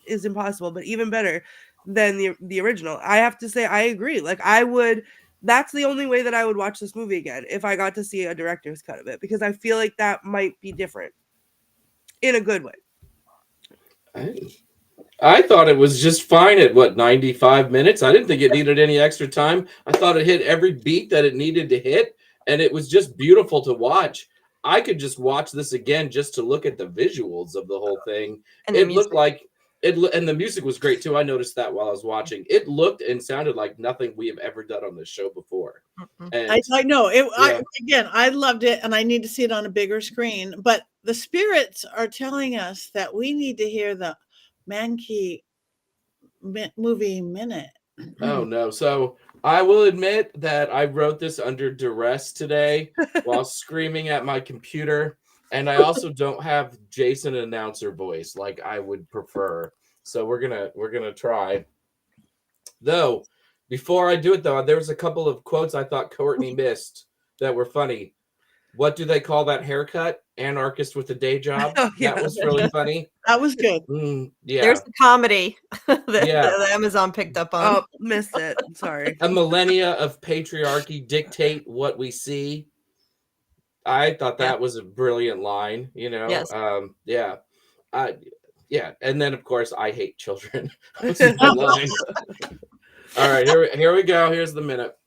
is impossible, but even better than the original. I have to say, I agree. Like, that's the only way that I would watch this movie again, if I got to see a director's cut of it, because I feel like that might be different in a good way. I thought it was just fine at 95 minutes. I didn't think it needed any extra time. I thought it hit every beat that it needed to hit, and it was just beautiful to watch. I could just watch this again just to look at the visuals of the whole thing. And It looked like and the music was great too. I noticed that while I was watching. It looked and sounded like nothing we have ever done on this show before. And I know it. Yeah. I loved it, and I need to see it on a bigger screen. But the spirits are telling us that we need to hear the Mankey movie minute. Oh no. So I will admit that I wrote this under duress today while screaming at my computer. And I also don't have Jason announcer voice like I would prefer. So we're gonna try. Though, before I do it though, there was a couple of quotes I thought Courtney missed that were funny. What do they call that haircut? Anarchist with a day job. Oh, yeah. That was really funny. That was good. Yeah. There's the comedy that Yeah. that Amazon picked up on. Oh, missed it. Sorry. A millennia of patriarchy dictate what we see. I thought that was a brilliant line, Yes. Yeah. Yeah. And then of course I hate children. Was the line. All right, here we go. Here's the minute.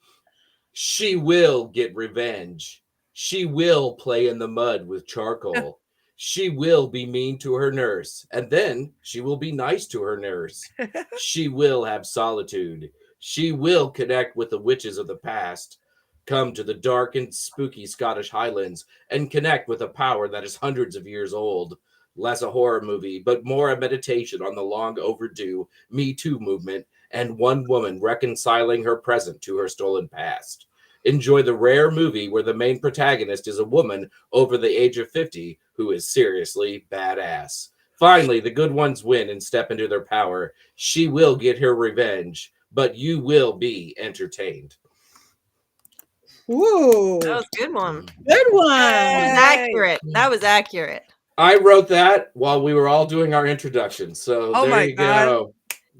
She will get revenge. She will play in the mud with charcoal. She will be mean to her nurse, and then she will be nice to her nurse. She will have solitude. She will connect with the witches of the past. Come to the dark and spooky Scottish Highlands and connect with a power that is hundreds of years old. Less a horror movie, but more a meditation on the long overdue Me Too movement and one woman reconciling her present to her stolen past. Enjoy the rare movie where the main protagonist is a woman over the age of 50 who is seriously badass. Finally, the good ones win and step into their power. She will get her revenge, but you will be entertained. Ooh, That was a good one. good one. That was accurate. That was accurate. I wrote that while we were all doing our introduction. So Oh there my you God. go.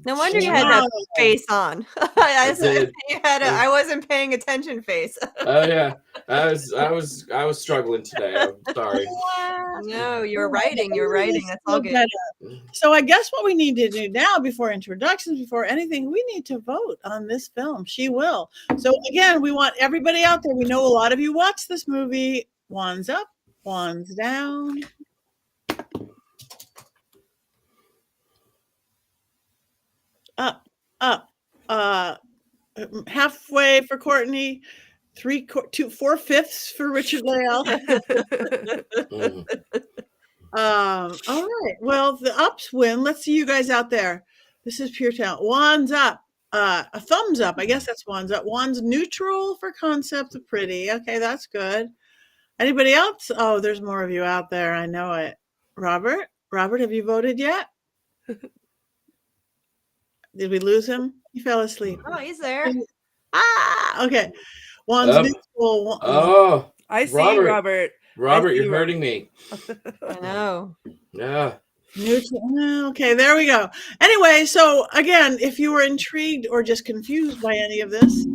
No wonder you had that face on. I did. I wasn't paying attention face. Oh yeah. I was struggling today. I'm sorry. No, you're writing. You're writing. That's all good. So I guess what we need to do now, before introductions, before anything, we need to vote on this film. She will. So again, we want everybody out there. We know a lot of you watch this movie. Wands up, wands down. Up. Halfway for Courtney, 4/5 for Richard-Lael. All right. Well, the ups win. Let's see you guys out there. This is pure talent. Wands up. A thumbs up. I guess that's wands up. Wands neutral for concept of pretty. Okay, that's good. Anybody else? Oh, there's more of you out there. I know it. Robert, have you voted yet? Did we lose him? He fell asleep. Oh, he's there. Okay. Wands neutral. Oh, I see you, Robert. Robert, I see you're you, hurting me. I know. Yeah. Neutral. Okay, there we go. Anyway, so again, if you were intrigued or just confused by any of this,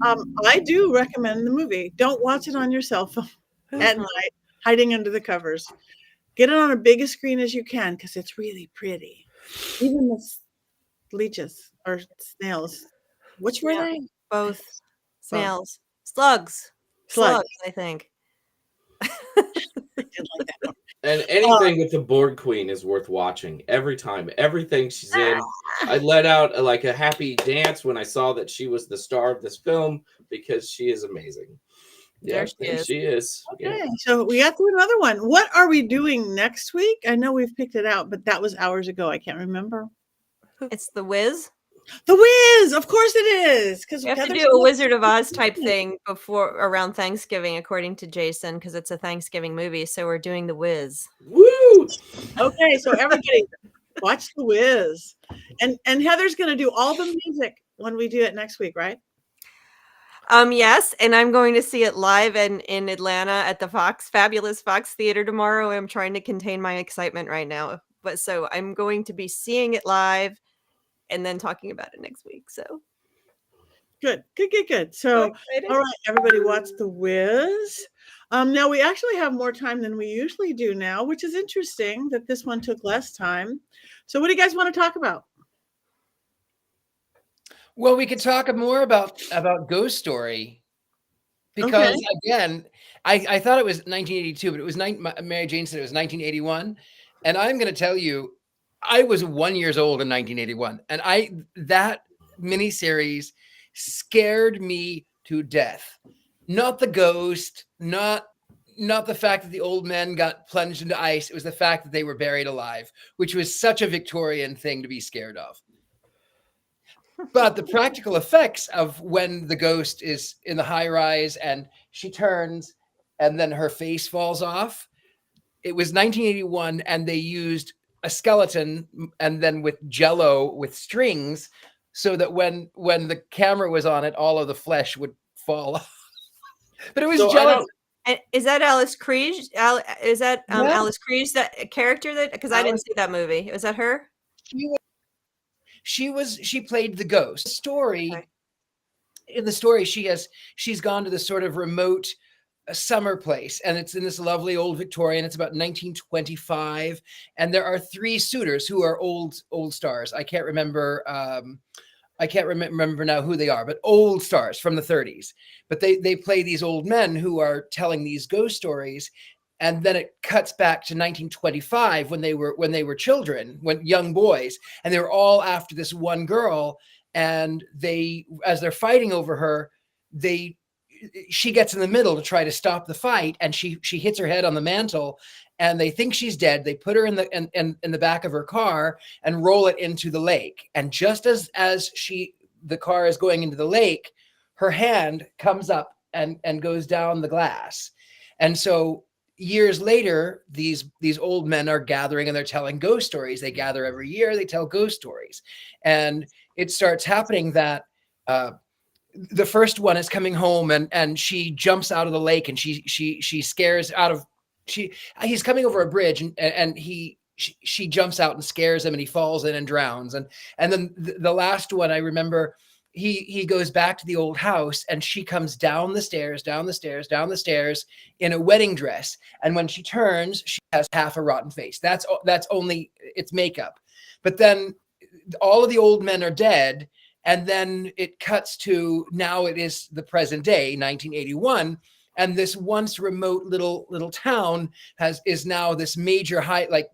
I do recommend the movie. Don't watch it on your cell phone at night, hiding under the covers. Get it on a big screen as you can because it's really pretty. Even the leeches or snails. Which were Yeah. they? Both snails, slugs, I think. I did like that one. And anything with the Board Queen is worth watching every time. Everything she's in. I let out a happy dance when I saw that she was the star of this film because she is amazing. There she is. Okay, Yeah. so we got through another one. What are we doing next week? I know we've picked it out, but that was hours ago. I can't remember. It's The Wiz. The Wiz, of course it is. Because We have to do a Wizard of Oz type thing around Thanksgiving, according to Jason, because it's a Thanksgiving movie. So we're doing The Wiz. Woo! Okay, so everybody watch The Wiz. And Heather's going to do all the music when we do it next week, right? Yes, and I'm going to see it live in Atlanta at the Fabulous Fox Theater tomorrow. I'm trying to contain my excitement right now. But so I'm going to be seeing it live and then talking about it next week. So good. So, all right, everybody watch The Wiz. Now we actually have more time than we usually do now, which is interesting that this one took less time. So what do you guys want to talk about? Well, we could talk more about Ghost Story because again, I thought it was 1982, but it was Mary Jane said it was 1981, and I'm going to tell you, I was 1 year old in 1981, and that miniseries scared me to death. Not the ghost, not the fact that the old men got plunged into ice. It was the fact that they were buried alive, which was such a Victorian thing to be scared of. But the practical effects of when the ghost is in the high rise and she turns and then her face falls off, it was 1981 and they used a skeleton and then with Jello with strings so that when the camera was on it, all of the flesh would fall off. But it was Jello. And is that Alice Kriege? Is that Alice Kriege, that character that? Because I didn't see that movie. Was that her? She played the ghost. In the story, she's gone to this sort of remote summer place, and it's in this lovely old Victorian. It's about 1925, and there are three suitors who are old stars. I can't remember. I can't remember now who they are, but old stars from the 30s. But they play these old men who are telling these ghost stories. And then it cuts back to 1925 when they were children, when young boys, and they were all after this one girl. And as they're fighting over her, she gets in the middle to try to stop the fight, and she hits her head on the mantle, and they think she's dead. They put her in the back of her car and roll it into the lake. And just as the car is going into the lake, her hand comes up and goes down the glass, and so. Years later, these old men are gathering and they're telling ghost stories. They gather every year, they tell ghost stories. And it starts happening that the first one is coming home and she jumps out of the lake and she scares out of, he's coming over a bridge and she jumps out and scares him and he falls in and drowns. And then the last one I remember, he goes back to the old house and she comes down the stairs in a wedding dress. And when she turns, she has half a rotten face. That's only it's makeup. But then all of the old men are dead. And then it cuts to now it is the present day, 1981. And this once remote little town is now this major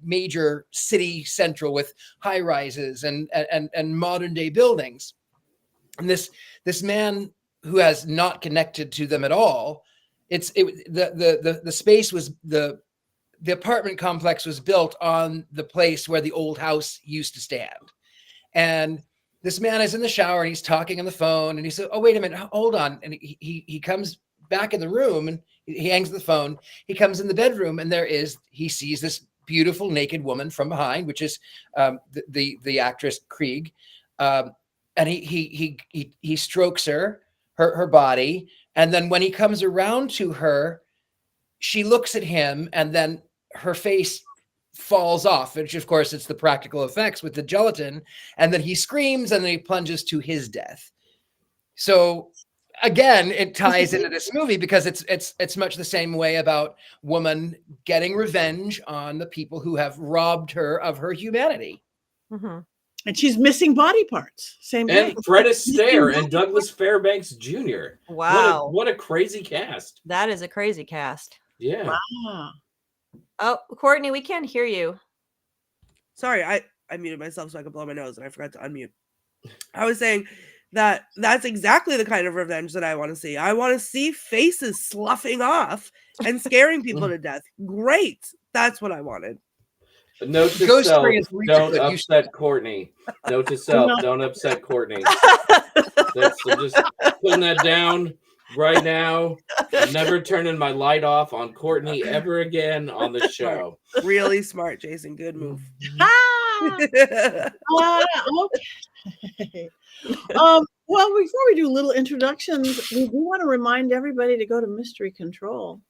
major city central with high rises and modern day buildings. And this man who has not connected to them at all, the space was the apartment complex was built on the place where the old house used to stand. And this man is in the shower and he's talking on the phone and he said, "Oh, wait a minute, hold on." And he comes back in the room and he hangs the phone. He comes in the bedroom and he sees this beautiful naked woman from behind, which is the actress Krieg. And he strokes her body. And then when he comes around to her, she looks at him and then her face falls off, which of course it's the practical effects with the gelatin. And then he screams and then he plunges to his death. So again, it ties into this movie because it's much the same way about woman getting revenge on the people who have robbed her of her humanity. Mhm. And she's missing body parts. Same And thing. Fred Astaire and Douglas Fairbanks Jr. Wow. What a crazy cast. That is a crazy cast. Yeah. Wow. Oh, Courtney, we can't hear you. Sorry, I muted myself so I could blow my nose and I forgot to unmute. I was saying that's exactly the kind of revenge that I want to see. I want to see faces sloughing off and scaring people to death. Great. That's what I wanted. Note to Ghost self, Story is really don't good. You upset Courtney. Note to self, don't upset Courtney. I'm just putting that down right now. I'm never turning my light off on Courtney ever again on the show. Really smart, Jason. Good move. Okay. Well, before we do little introductions, we do want to remind everybody to go to Mystery Control.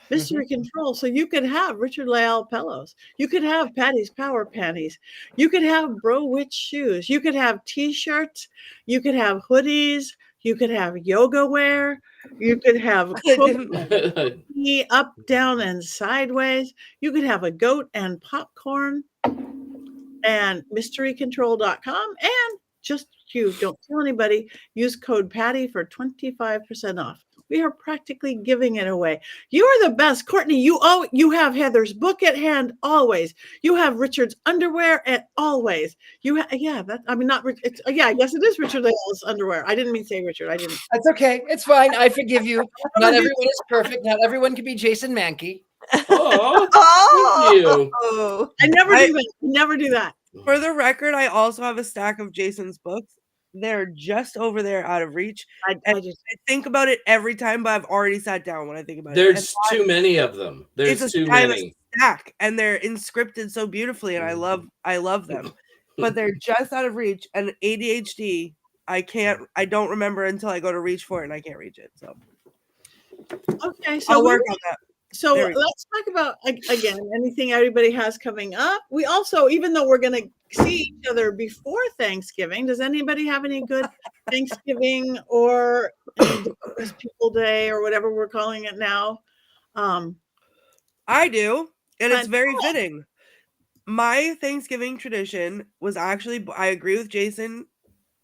Mystery Control. So you could have Richard-Lael pillows. You could have Patty's Power Panties. You could have Bro Witch shoes. You could have T-shirts. You could have hoodies. You could have yoga wear. You could have cookie up, down, and sideways. You could have a goat and popcorn. And mysterycontrol.com. And just you, don't tell anybody. Use code Patty for 25% off. We are practically giving it away. You are the best, Courtney. You have Heather's book at hand always. You have Richard's underwear at always. Yes, it is Richard-Lael's underwear. I didn't mean to say Richard. I didn't. That's okay. It's fine. I forgive you. Not everyone is perfect. Not everyone can be Jason Mankey. Oh, thank you. Oh. I never do that. For the record, I also have a stack of Jason's books. They're just over there out of reach. I think about it every time, but I've already sat down when I think about There's too many of them. There's too many. Stack, and they're inscripted so beautifully, and I love them. But they're just out of reach. And ADHD, I don't remember until I go to reach for it, and I can't reach it. So okay, so I'll work on that. So let's talk about, again, anything everybody has coming up. We also, even though we're going to see each other before Thanksgiving, does anybody have any good Thanksgiving or People Day or whatever we're calling it now? I do, and it's very fitting. My Thanksgiving tradition was actually, I agree with Jason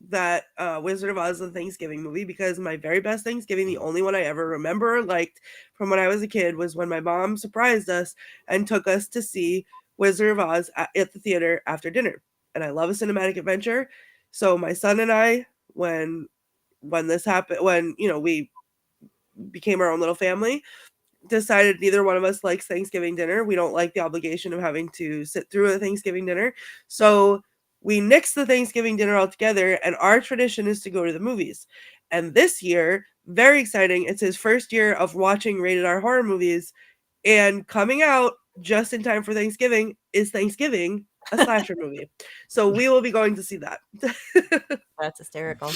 that Wizard of Oz is a Thanksgiving movie, because my very best Thanksgiving, the only one I ever remember liked from when I was a kid, was when my mom surprised us and took us to see Wizard of Oz at the theater after dinner. And I love a cinematic adventure. So my son and I, when this happened, when we became our own little family, decided neither one of us likes Thanksgiving dinner. We don't like the obligation of having to sit through a Thanksgiving dinner. So we nixed the Thanksgiving dinner altogether, and our tradition is to go to the movies. And this year, very exciting, it's his first year of watching rated R horror movies, and coming out just in time for Thanksgiving is Thanksgiving, a slasher movie. So we will be going to see that. That's hysterical.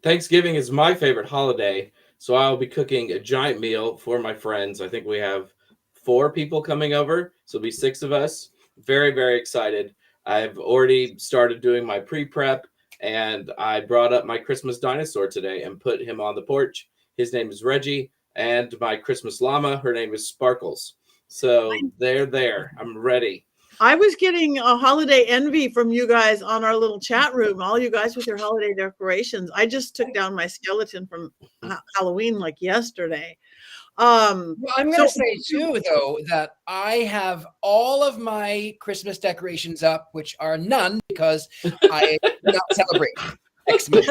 Thanksgiving is my favorite holiday, so I'll be cooking a giant meal for my friends. I think we have 4 people coming over, so it'll be 6 of us. Very, very excited. I've already started doing my pre-prep, and I brought up my Christmas dinosaur today and put him on the porch. His name is Reggie, and my Christmas llama, her name is Sparkles. So they're there. I'm ready. I was getting a holiday envy from you guys on our little chat room, all you guys with your holiday decorations. I just took down my skeleton from Halloween like yesterday. Well, I'm going to say too, though, that I have all of my Christmas decorations up, which are none because I do not celebrate Xmas.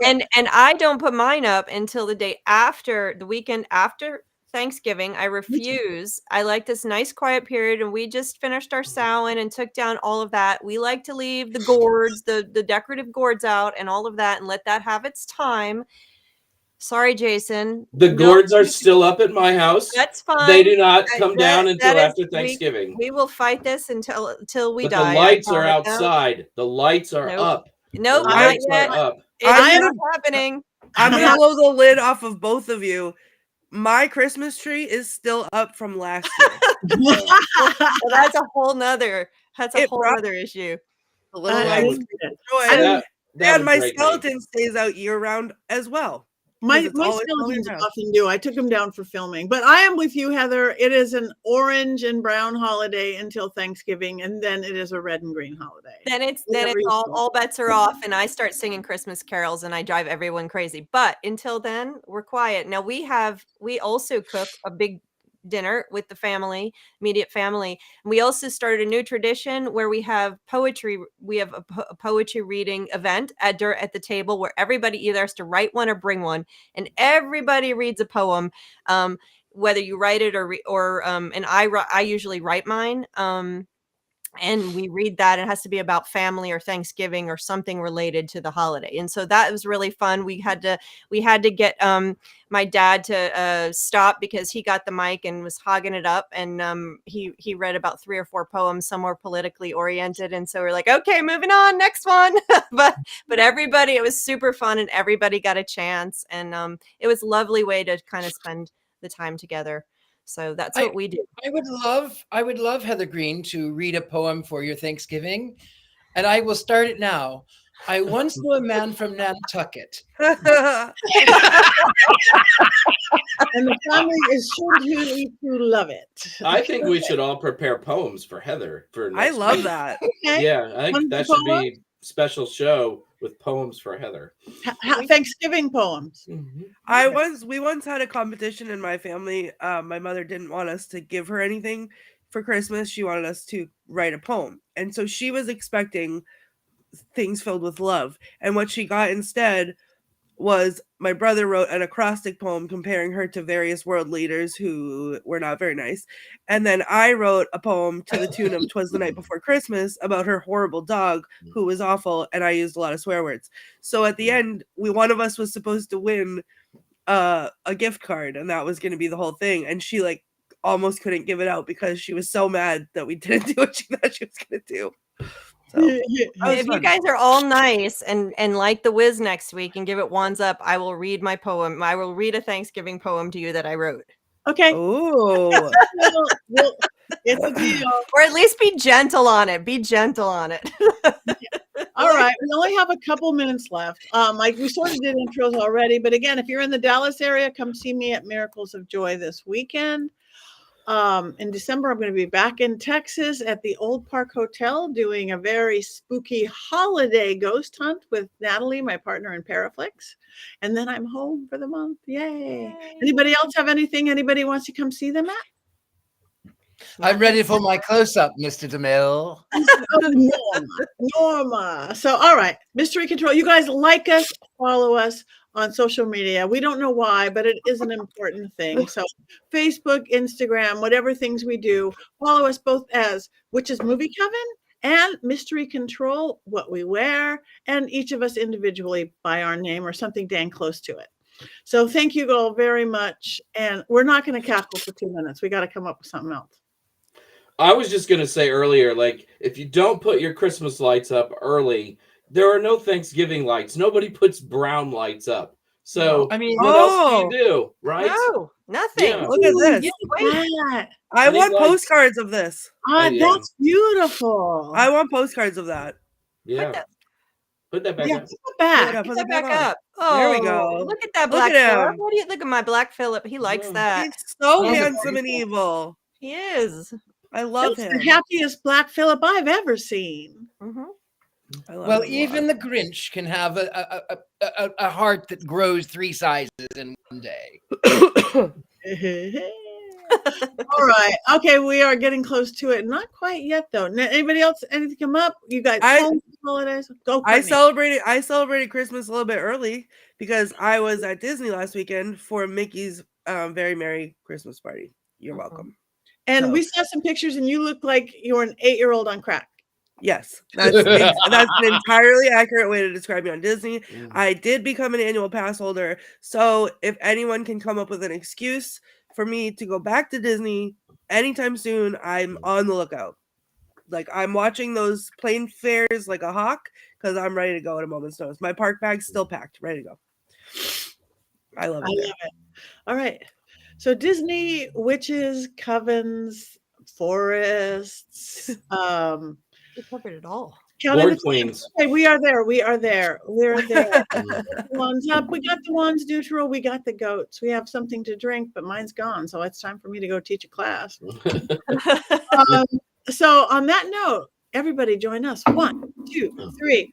And I don't put mine up until the weekend after Thanksgiving. I refuse. I like this nice quiet period, and we just finished our Samhain and took down all of that. We like to leave the gourds, the decorative gourds out and all of that, and let that have its time. Sorry, Jason. The gourds are still up at my house. That's fine. They do not come down until after Thanksgiving. We will fight this until we but die. The lights are outside. The lights are up. Nope, the lights not yet. Are up. It's not happening. I'm going to blow the lid off of both of you. My Christmas tree is still up from last year. Well, that's a whole nother issue. A little And my great skeleton stays out year round as well. My 'cause it's always skeletons snowing around. often do. I took them down for filming, but I am with you, Heather. It is an orange and brown holiday until Thanksgiving, and then it is a red and green holiday. Then it's Whatever you call it. all bets are off, and I start singing Christmas carols, and I drive everyone crazy. But until then, we're quiet. Now we also cook a big dinner with the family, immediate family. And we also started a new tradition where we have poetry. We have a poetry reading event at the table where everybody either has to write one or bring one, and everybody reads a poem. Whether you write it and I usually write mine. And we read that. It has to be about family or Thanksgiving or something related to the holiday. And so that was really fun. We had to get my dad to stop because he got the mic and was hogging it up. And he read about 3 or 4 poems, some more politically oriented. And so we're like, okay, moving on, next one. but everybody, it was super fun and everybody got a chance. And it was a lovely way to kind of spend the time together. So that's what we do. I would love Heather Greene to read a poem for your Thanksgiving, and I will start it now. I once knew a man from Nantucket. And the family is sure to love it. I think we should all prepare poems for Heather for I next love week. that. Okay. Yeah, I think One that should poem? be special show with poems for Heather. Thanksgiving poems. We once had a competition in my family. My mother didn't want us to give her anything for Christmas. She wanted us to write a poem. And so she was expecting things filled with love. And what she got instead was my brother wrote an acrostic poem comparing her to various world leaders who were not very nice. And then I wrote a poem to the tune of 'Twas the Night Before Christmas about her horrible dog who was awful. And I used a lot of swear words. So at the end, one of us was supposed to win a gift card, and that was going to be the whole thing. And she almost couldn't give it out because she was so mad that we didn't do what she thought she was going to do. So if you guys are all nice and like the Wiz next week and give it wands up, I will read my poem. I will read a Thanksgiving poem to you that I wrote. Okay. Oh, it's a deal. Or at least be gentle on it. Be gentle on it. All right. We only have a couple minutes left. We sort of did intros already, but again, if you're in the Dallas area, come see me at Miracles of Joy this weekend. In December, I'm going to be back in Texas at the Old Park Hotel doing a very spooky holiday ghost hunt with Natalie, my partner in Paraflex. And then I'm home for the month. Yay. Anybody else have anything anybody wants to come see them at? I'm ready for my close-up, Mr. DeMille. Norma. So, all right. Mystery Control. You guys like us, follow us on social media. We don't know why, but it is an important thing. So Facebook, Instagram, whatever things we do, follow us both as Witches Movie Coven and Mystery Control, what we wear, and each of us individually by our name or something dang close to it. So thank you all very much. And we're not going to cackle for 2 minutes. We got to come up with something else. I was just going to say earlier, if you don't put your Christmas lights up early, there are no Thanksgiving lights. Nobody puts brown lights up. So, I mean, what else do you do, right? No, nothing. Yeah. look at this. I want postcards of this. That's beautiful. I want postcards of that. Yeah. Put that back up. Put it back. Yeah, Put that back up. There we go. Look at that Look Black at Phillip. him. What do you look at my Black Phillip? He likes that. He's so He's handsome and evil. He is. I love That's him. the happiest Black Phillip I've ever seen. Mm-hmm. I love well, him a even lot. the Grinch can have a heart that grows 3 sizes in one day. All right. Okay, we are getting close to it. Not quite yet, though. Anybody else? Anything come up? You guys? Holidays? Go. I celebrated Christmas a little bit early because I was at Disney last weekend for Mickey's very merry Christmas party. You're welcome. And we saw some pictures, and you look like you're an 8-year-old on crack. Yes, that's an entirely accurate way to describe me on Disney. I did become an annual pass holder, so if anyone can come up with an excuse for me to go back to Disney anytime soon, I'm on the lookout. I'm watching those plane fares like a hawk because I'm ready to go at a moment's notice. My park bag's still packed, ready to go. I love it. All right. So Disney, witches, covens, forests, We covered it all. Counting Board the queens. Okay, we are there. We are there. We're there. The ones up. We got the ones neutral. We got the goats. We have something to drink, but mine's gone. So it's time for me to go teach a class. So on that note, everybody join us. 1, 2, 3.